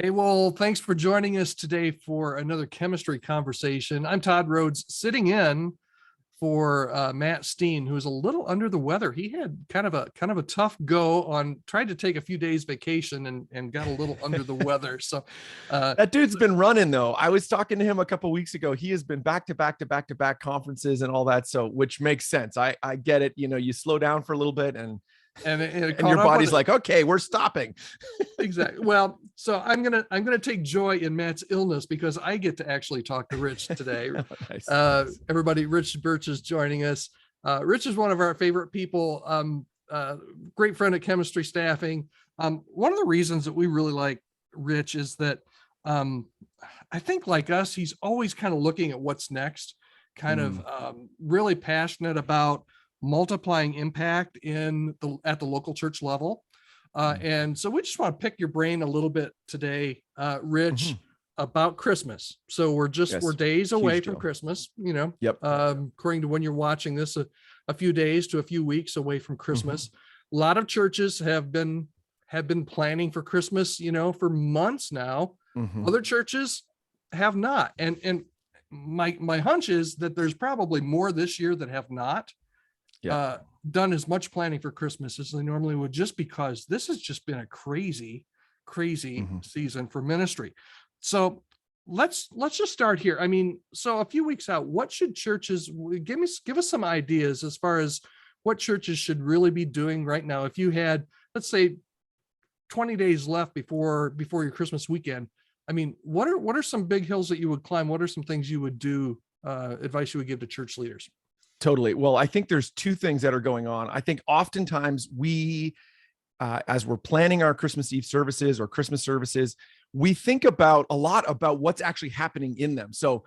Hey, well, thanks for joining us today for another chemistry conversation. I'm Todd Rhodes, sitting in for Matt Steen, who's a little under the weather. He had kind of a tough go on tried to take a few days vacation and got a little under the weather. So That dude's been running though. I was talking to him a couple of weeks ago. He has been back to back to back to back conferences and all that. So, which makes sense. I get it. You know, you slow down for a little bit and your body's like, okay, we're stopping. Exactly. Well, so I'm gonna take joy in Matt's illness because I get to actually talk to Rich today. Nice. Everybody, Rich Birch is joining us. Rich is one of our favorite people. Great friend at chemistry staffing. One of the reasons that we really like Rich is that I think, like us, he's always kind of looking at what's next, really passionate about multiplying impact at the local church level. And so we just want to pick your brain a little bit today, Rich, about Christmas. So we're days away from Christmas, Yep. According to when you're watching this, a few days to a few weeks away from Christmas. A lot of churches have been planning for Christmas, for months now. Other churches have not. And my hunch is that there's probably more this year that have not done as much planning for Christmas as they normally would, just because this has just been a crazy season for ministry. So let's just start here. I mean, so a few weeks out, what should churches give us some ideas as far as what churches should really be doing right now? If you had, let's say, 20 days left before your Christmas weekend, I mean, what are some big hills that you would climb? What are some things you would do, advice you would give to church leaders? Totally. Well, I think there's two things that are going on. I think oftentimes we, as we're planning our Christmas Eve services or Christmas services, we think a lot about what's actually happening in them. So,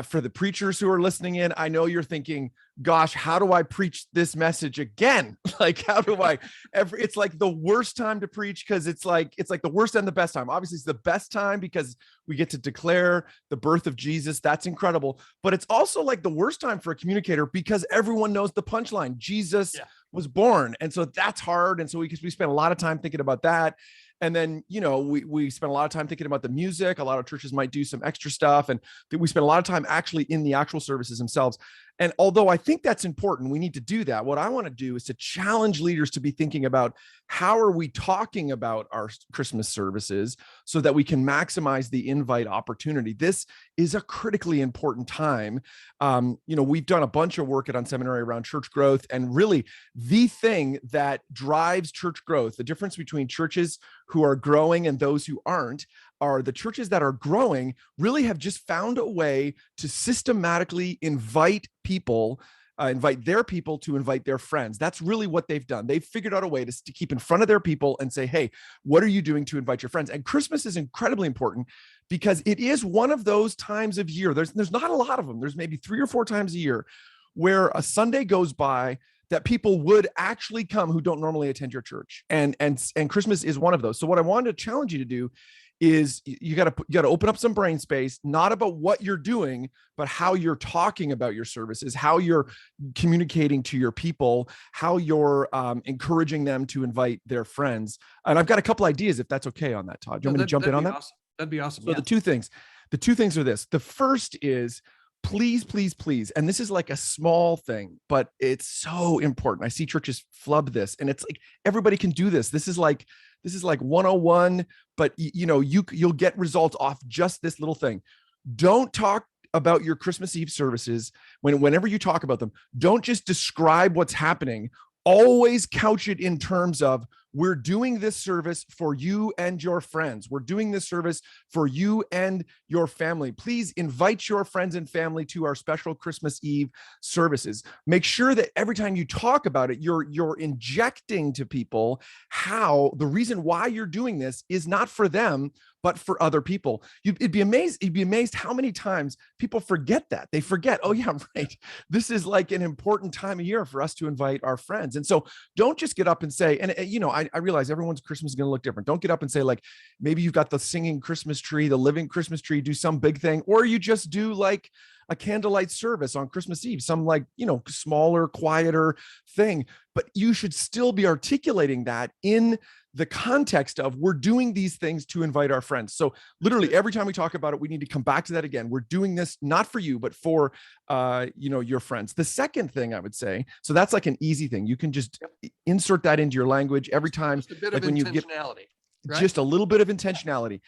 for the preachers who are listening in, I know you're thinking, gosh, how do I preach this message again? Like, how do I it's like the worst time to preach, because it's like the worst and the best time. Obviously, it's the best time because we get to declare the birth of Jesus. That's incredible. But it's also like the worst time for a communicator because everyone knows the punchline. Jesus was born. And so that's hard. And so we spend a lot of time thinking about that. And then, we spend a lot of time thinking about the music. A lot of churches might do some extra stuff. And we spend a lot of time actually in the actual services themselves. And although I think that's important, we need to do that. What I want to do is to challenge leaders to be thinking about how are we talking about our Christmas services so that we can maximize the invite opportunity. This is a critically important time. We've done a bunch of work at UnSeminary around church growth, and really the thing that drives church growth, the difference between churches who are growing and those who aren't, are the churches that are growing really have just found a way to systematically invite their people to invite their friends. That's really what they've done. They've figured out a way to keep in front of their people and say, hey, what are you doing to invite your friends? And Christmas is incredibly important because it is one of those times of year. There's not a lot of them. There's maybe 3 or 4 times a year where a Sunday goes by that people would actually come who don't normally attend your church. And Christmas is one of those. So what I wanted to challenge you to do is you got to open up some brain space, not about what you're doing, but how you're talking about your services, how you're communicating to your people, how you're encouraging them to invite their friends. And I've got a couple ideas, if that's okay on that, Todd. Do you want me to jump in on that? Awesome. That'd be awesome. So the two things are this. The first is, please, please, please. And this is like a small thing, but it's so important. I see churches flub this, and it's like, everybody can do this. This is like 101, but you'll get results off just this little thing. Don't talk about your Christmas Eve services. Whenever you talk about them, don't just describe what's happening. Always couch it in terms of, we're doing this service for you and your friends. We're doing this service for you and your family. Please invite your friends and family to our special Christmas Eve services. Make sure that every time you talk about it, you're injecting to people how the reason why you're doing this is not for them, but for other people. You'd be amazed how many times people forget that. They forget, oh yeah, right. This is like an important time of year for us to invite our friends. And so don't just get up and say, and I realize everyone's Christmas is going to look different. Don't get up and say, like, maybe you've got the singing Christmas tree, the living Christmas tree, do some big thing, or you just do like a candlelight service on Christmas Eve, some like, smaller, quieter thing, but you should still be articulating that in the context of we're doing these things to invite our friends. So literally every time we talk about it, we need to come back to that again. We're doing this not for you, but for, your friends. The second thing I would say, so that's like an easy thing. You can just insert that into your language every time. Just a bit like of when you intentionality. Right? Just a little bit of intentionality,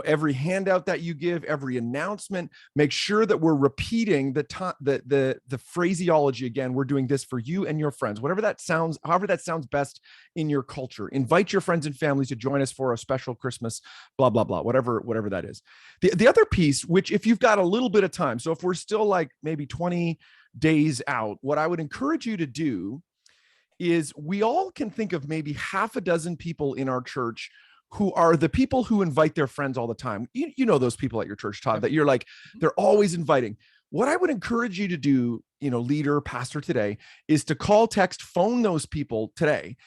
every handout that you give, every announcement, make sure that we're repeating the phraseology again. We're doing this for you and your friends, however that sounds best in your culture. Invite your friends and families to join us for a special Christmas, blah, blah, blah, whatever that is. The other piece, which if you've got a little bit of time, so if we're still like maybe 20 days out, what I would encourage you to do is we all can think of maybe half a dozen people in our church who are the people who invite their friends all the time. You know those people at your church, Todd, that you're like, they're always inviting. What I would encourage you to do, leader, pastor today, is to call, text, phone those people today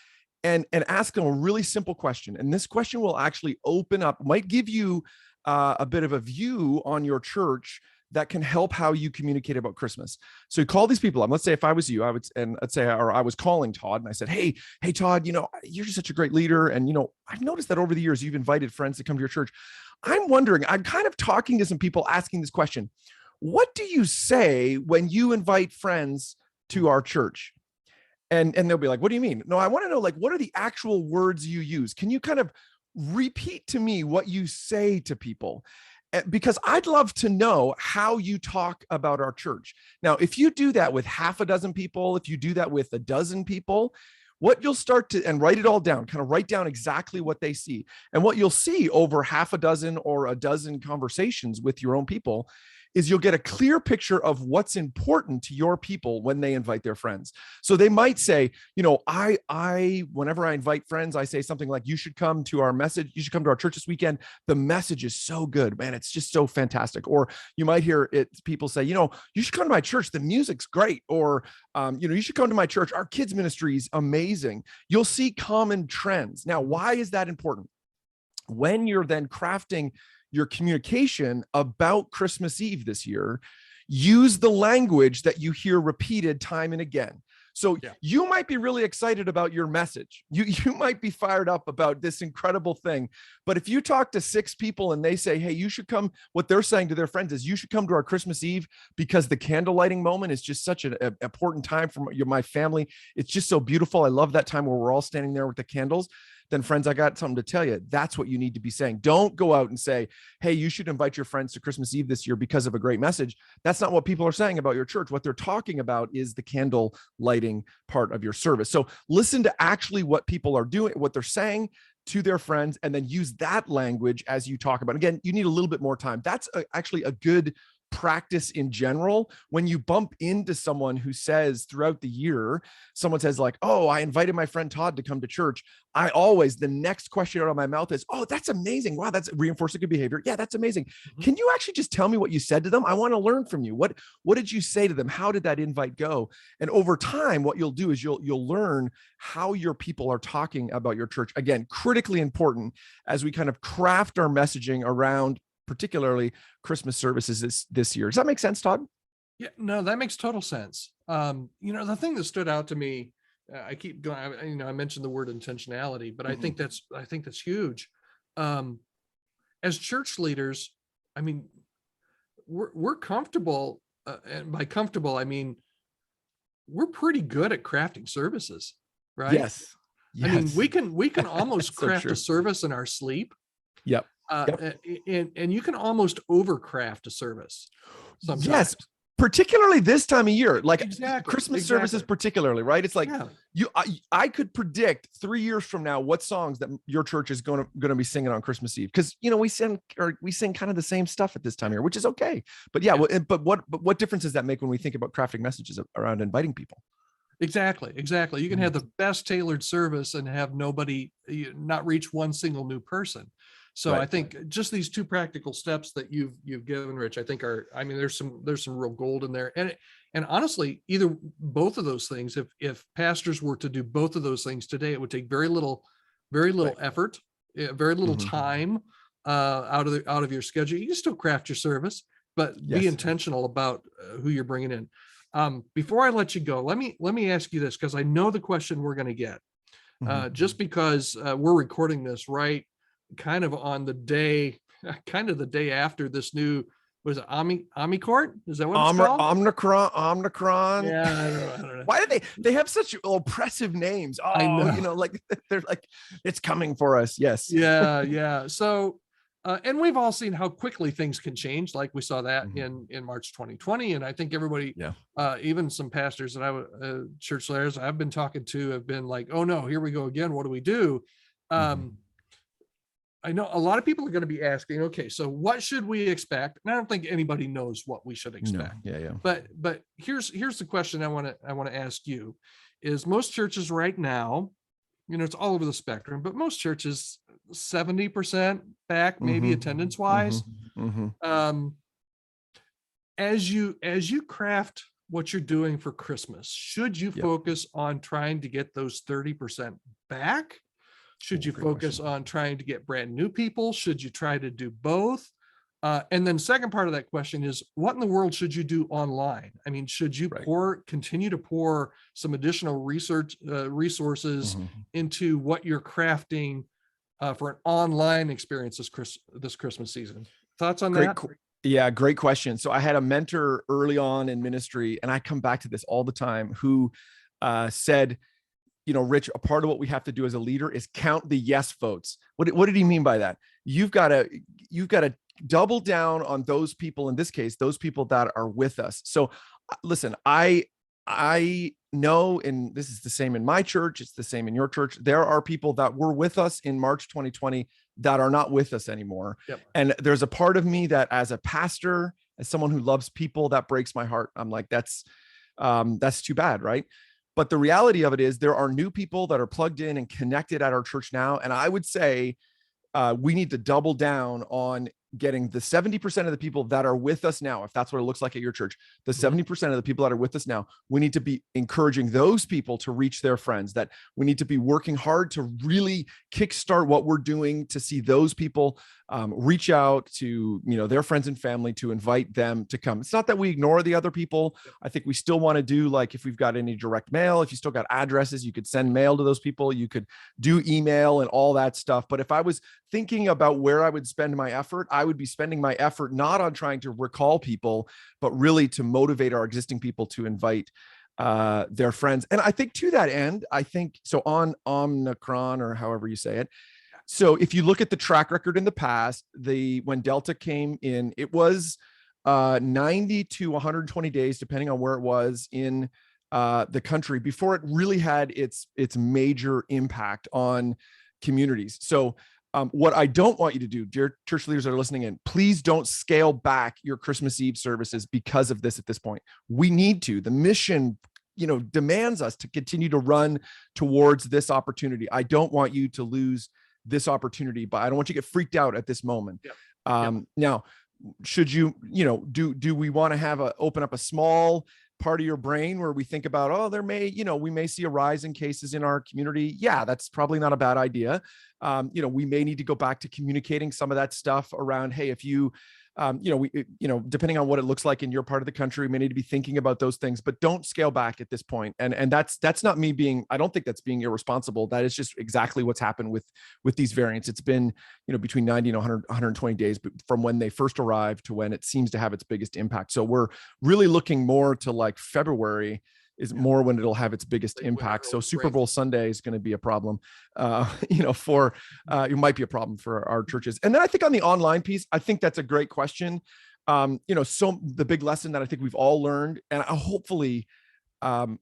and ask them a really simple question. And this question will actually open up, might give you a bit of a view on your church that can help how you communicate about Christmas. So you call these people up. Let's say if I was you, I was calling Todd and I said, hey, Todd, you're just such a great leader. And, I've noticed that over the years, you've invited friends to come to your church. I'm wondering, I'm kind of talking to some people asking this question. What do you say when you invite friends to our church? And they'll be like, what do you mean? No, I want to know, like, what are the actual words you use? Can you kind of repeat to me what you say to people? Because I'd love to know how you talk about our church. Now, if you do that with half a dozen people, if you do that with a dozen people, what you'll start to, and write it all down, kind of write down exactly what they see. And what you'll see over half a dozen or a dozen conversations with your own people is you'll get a clear picture of what's important to your people when they invite their friends. So they might say, whenever I invite friends, I say something like, you should come to our church this weekend. The message is so good, man. It's just so fantastic. Or you might hear people say, you should come to my church. The music's great. Or, you should come to my church. Our kids ministry is amazing. You'll see common trends. Now, why is that important? When you're then crafting your communication about Christmas Eve this year, use the language that you hear repeated time and again. So you might be really excited about your message. You might be fired up about this incredible thing. But if you talk to 6 people and they say, hey, you should come, what they're saying to their friends is, you should come to our Christmas Eve because the candle lighting moment is just such an important time for my family. It's just so beautiful. I love that time where we're all standing there with the candles. Then friends, I got something to tell you. That's what you need to be saying. Don't go out and say, hey, you should invite your friends to Christmas Eve this year because of a great message. That's not what people are saying about your church. What they're talking about is the candle lighting part of your service. So listen to actually what people are doing, what they're saying to their friends, and then use that language as you talk about it. Again, you need a little bit more time. That's actually a good practice in general. When you bump into someone who says throughout the year, someone says like, oh, I invited my friend Todd to come to church, the next question out of my mouth is, oh, that's amazing. Wow, that's reinforcing good behavior. Yeah, that's amazing. Mm-hmm. Can you actually just tell me what you said to them? I want to learn from you. What did you say to them? How did that invite go? And over time, what you'll do is you'll learn how your people are talking about your church. Again, critically important as we kind of craft our messaging around particularly Christmas services this year. Does that make sense, Todd? Yeah, no, that makes total sense. The thing that stood out to me, I keep going, I mentioned the word intentionality, but I think that's huge. As church leaders, I mean, we're comfortable, and by comfortable, I mean, we're pretty good at crafting services, right? Yes. I mean, we can almost craft a service in our sleep. Yep. And you can almost overcraft a service sometimes. Yes, particularly this time of year, like Christmas services particularly, right? It's like I could predict 3 years from now what songs that your church is going to be singing on Christmas Eve, because we sing kind of the same stuff at this time of year, which is okay. But but what difference does that make when we think about crafting messages around inviting people? Exactly. You can have the best tailored service and have nobody not reach one single new person. So I think just these 2 practical steps that you've given, Rich, I think there's some real gold in there. And honestly, either both of those things, if pastors were to do both of those things today, it would take very little effort, very little time out of your schedule. You can still craft your service. but be Yes. intentional about who you're bringing in. Before I let you go, let me ask you this, because I know the question we're going to get. Just because we're recording this right kind of on the day, kind of the day after this new, was it Omicron? Is that what it's called? Omicron. Yeah, I don't know. Why do they have such oppressive names? Oh, I know. like they're like, it's coming for us. Yes. Yeah. So, and we've all seen how quickly things can change. Like we saw that in March 2020, and I think everybody, even some pastors that church leaders I've been talking to have been like, "Oh no, here we go again. What do we do?" I know a lot of people are going to be asking, "Okay, so what should we expect?" And I don't think anybody knows what we should expect. No. Yeah. But here's the question I want to ask you: is most churches right now, it's all over the spectrum, but most churches 70% back, maybe attendance wise. As you craft what you're doing for Christmas, should you focus on trying to get those 30% back? Should you focus on trying to get brand new people? Should you try to do both? And then second part of that question is, what in the world should you do online? I mean, should you continue to pour some additional resources into what you're crafting for an online experience this Christmas season? Thoughts on that? Yeah, great question. So I had a mentor early on in ministry, and I come back to this all the time, who said, Rich, a part of what we have to do as a leader is count the yes votes. What did he mean by that? You've got to double down on those people, in this case, those people that are with us. So listen, I know, and this is the same in my church, it's the same in your church, there are people that were with us in March 2020 that are not with us anymore. And there's a part of me that, as a pastor, as someone who loves people, that breaks my heart. I'm like, that's too bad, right? But the reality of it is, there are new people that are plugged in and connected at our church now. And I would say we need to double down on getting the 70% of the people that are with us now, if that's what it looks like at your church, the 70% of the people that are with us now, we need to be encouraging those people to reach their friends, that we need to be working hard to really kickstart what we're doing to see those people reach out to, their friends and family, to invite them to come. It's not that we ignore the other people. I think we still want to do, like, if we've got any direct mail, if you still got addresses, you could send mail to those people, you could do email and all that stuff. But if I was thinking about where I would spend my effort, I would be spending my effort not on trying to recall people, but really to motivate our existing people to invite their friends. And I think to that end, so on Omicron, or however you say it. So if you look at the track record in the past, when Delta came in, it was 90 to 120 days, depending on where it was in the country, before it really had its major impact on communities. So what I don't want you to do, dear church leaders that are listening in, please don't scale back your Christmas Eve services because of this at this point. We need to. The mission, demands us to continue to run towards this opportunity. I don't want you to lose this opportunity, but I don't want you to get freaked out at this moment. Now, should you, do we want to open up a small part of your brain where we think about, we may see a rise in cases in our community? Yeah, that's probably not a bad idea. We may need to go back to communicating some of that stuff around, hey, if you, depending on what it looks like in your part of the country, we may need to be thinking about those things, but don't scale back at this point. And that's not me I don't think that's being irresponsible. That is just exactly what's happened with these variants. It's been, between 90 and 120 days from when they first arrived to when it seems to have its biggest impact. So we're really looking more to, like, February is more when it'll have its biggest impact. So Super Bowl Sunday is going to be a problem, it might be a problem for our churches. And then I think on the online piece, I think that's a great question. So the big lesson that I think we've all learned, and hopefully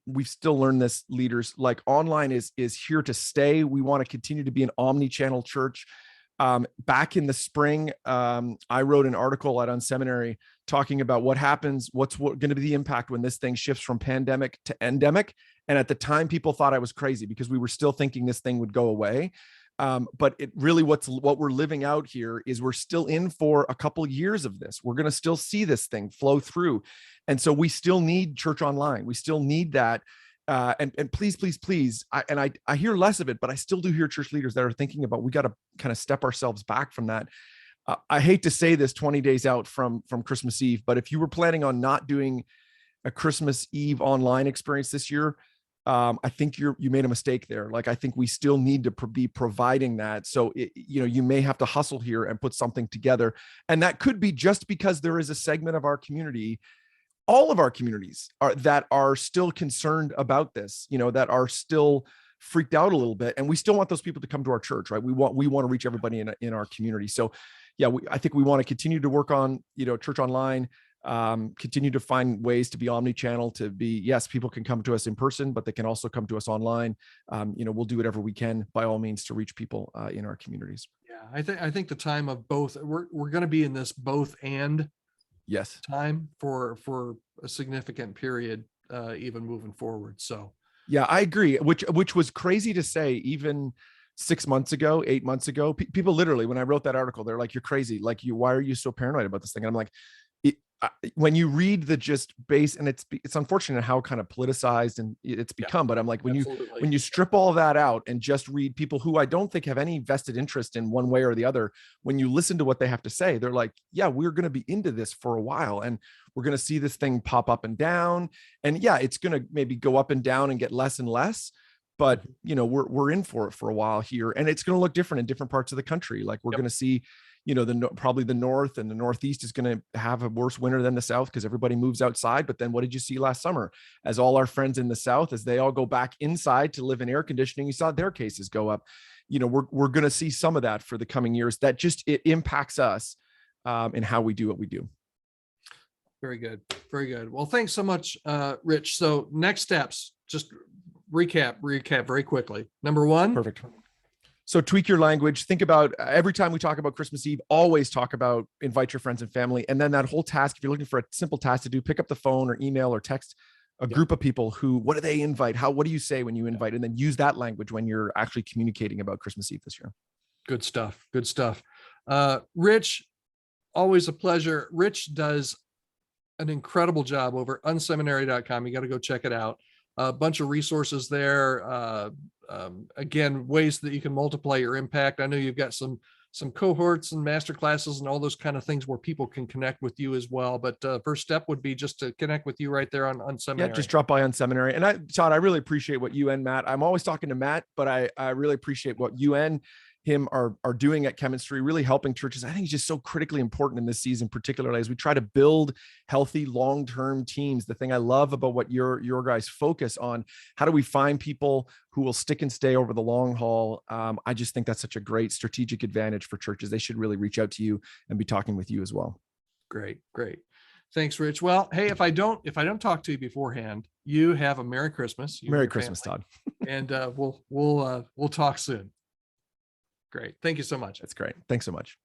we've still learned this, leaders, like, online is here to stay. We want to continue to be an omni-channel church. Back in the spring, I wrote an article at UnSeminary talking about what's going to be the impact when this thing shifts from pandemic to endemic. And at the time, people thought I was crazy because we were still thinking this thing would go away. But it really, what we're living out here is we're still in for a couple years of this. We're going to still see this thing flow through. And so we still need church online. We still need that. And please, I hear less of it, but I still do hear church leaders that are thinking about, we got to kind of step ourselves back from that. I hate to say this 20 days out from Christmas Eve, but if you were planning on not doing a Christmas Eve online experience this year, I think you made a mistake there. Like, I think we still need to be providing that. So, you may have to hustle here and put something together. And that could be just because there is a segment of our community, all of our communities that are still concerned about this, that are still freaked out a little bit. And we still want those people to come to our church, right? We want to reach everybody in our community. So yeah, I think we want to continue to work on, church online, continue to find ways to be omni-channel, to be, yes, people can come to us in person, but they can also come to us online. We'll do whatever we can by all means to reach people in our communities. Yeah, I think the time of both, we're going to be in this both and yes time for a significant period, even moving forward. So yeah, I agree. Which was crazy to say even 6 months ago, 8 months ago. People literally, when I wrote that article, they're like, "You're crazy. Like, why are you so paranoid about this thing?" And I'm like, when you read the just base, and it's unfortunate how kind of politicized and it's become, but I'm like, when you strip all that out and just read people who I don't think have any vested interest in one way or the other, when you listen to what they have to say, they're like, yeah, we're going to be into this for a while, and we're going to see this thing pop up and down, and yeah, it's going to maybe go up and down and get less and less, but we're in for it for a while here, and it's going to look different in different parts of the country. Like, we're going to see, probably the North and the Northeast is going to have a worse winter than the South because everybody moves outside. But then what did you see last summer? As all our friends in the South, as they all go back inside to live in air conditioning, you saw their cases go up. We're going to see some of that for the coming years. That just, it impacts us in how we do what we do. Very good. Very good. Well, thanks so much, Rich. So next steps, just recap very quickly. Number one. Perfect. So tweak your language. Think about every time we talk about Christmas Eve, always talk about invite your friends and family. And then that whole task, if you're looking for a simple task to do, pick up the phone or email or text a group of people who, what do they invite? What do you say when you invite? And then use that language when you're actually communicating about Christmas Eve this year. Good stuff. Good stuff. Rich, always a pleasure. Rich does an incredible job over unseminary.com. You got to go check it out. A bunch of resources there. Again, ways that you can multiply your impact. I know you've got some cohorts and master classes and all those kind of things where people can connect with you as well. But first step would be just to connect with you right there on UnSeminary. Yeah, just drop by UnSeminary. And Todd, I really appreciate what you and Matt, I'm always talking to Matt, but I really appreciate what you and him are doing at Chemistry, really helping churches. I think it's just so critically important in this season, particularly as we try to build healthy long-term teams. The thing I love about what your guys focus on, how do we find people who will stick and stay over the long haul? I just think that's such a great strategic advantage for churches. They should really reach out to you and be talking with you as well. Great. Thanks, Rich. Well, hey, if I don't talk to you beforehand, you have a Merry Christmas. Merry Christmas, Todd. And we'll talk soon. Great. Thank you so much. That's great. Thanks so much.